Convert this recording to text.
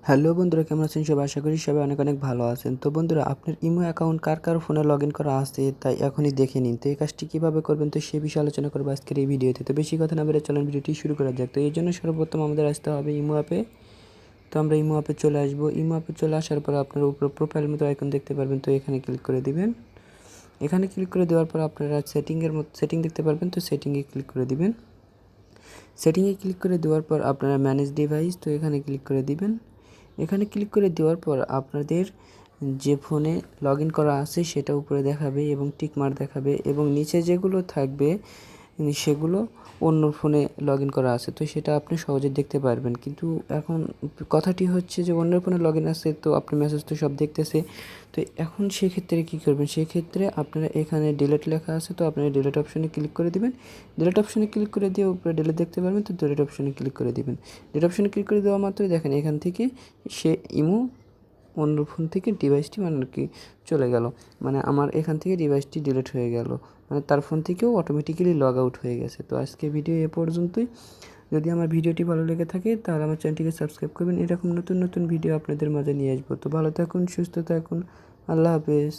Hello বন্ধুরা, কেমন আছেন সবাই? আশা করি সবাই অনেক অনেক ভালো আছেন। তো বন্ধুরা, আপনার ইমো অ্যাকাউন্ট কার কার ফোনে লগ ইন করা আছে তাই এখনই দেখে নিন। তো এই কাজটি কীভাবে করবেন তো সে বিষয়ে আলোচনা করবো আজকের এই ভিডিওতে। তো বেশি কথা না বলে চলেন ভিডিওটি শুরু করা যাক। তো এই জন্য সর্বপ্রথম আমাদের আসতে হবে ইমো অ্যাপে। তো আমরা ইমো অ্যাপে চলে আসবো। ইমো অ্যাপে চলে আসার পর আপনার উপরে প্রোফাইল মতো আইকন দেখতে পারবেন, তো এখানে ক্লিক করে দিবেন। এখানে ক্লিক করে দেওয়ার পর আপনারা সেটিং দেখতে পারবেন, তো সেটিংয়ে ক্লিক করে দিবেন। সেটিংয়ে ক্লিক করে দেওয়ার পর আপনারা ম্যানেজ ডিভাইস, তো এখানে ক্লিক করে দিবেন। এখানে ক্লিক করে দেওয়ার পর আপনাদের যে ফোনে লগ ইন করা আছে সেটা উপরে দেখাবে এবং টিক মার্ক দেখাবে, এবং নিচে যেগুলো থাকবে সেগুলো অন্য ফোনে লগ ইন করা আছে, তো সেটা আপনি সহজে দেখতে পারবেন। কিন্তু এখন কথাটি হচ্ছে যে অন্য ফোনে লগ ইন আছে, তো আপনি মেসেজ তো সব দেখতেছে। তো এখন সেক্ষেত্রে কী করবেন? সেক্ষেত্রে আপনারা এখানে ডিলিট লেখা আছে, তো আপনারা ডিলিট অপশনে ক্লিক করে দিবেন। ডিলিট অপশনে ক্লিক করে দিয়ে উপরে ডিলিট দেখতে পারবেন, তো ডিলিট অপশনে ক্লিক করে দিবেন। ডিলিট অপশনে ক্লিক করে দেওয়া মাত্রই দেখেন এখান থেকে সে ইমো অন্য ফোন থেকে ডিভাইসটি মানে আর কি চলে গেল, মানে আমার এখান থেকে ডিভাইসটি ডিলিট হয়ে গেল, মানে তার ফোন থেকেও অটোমেটিক্যালি লগ আউট হয়ে গেছে। তো আজকে ভিডিও এ পর্যন্তই। যদি আমার ভিডিওটি ভালো লেগে থাকে তাহলে আমার চ্যানেলটিকে সাবস্ক্রাইব করবেন। এরকম নতুন নতুন ভিডিও আপনাদের মাঝে নিয়ে আসবো। তো ভালো থাকুন, সুস্থ থাকুন, আল্লাহ হাফেজ।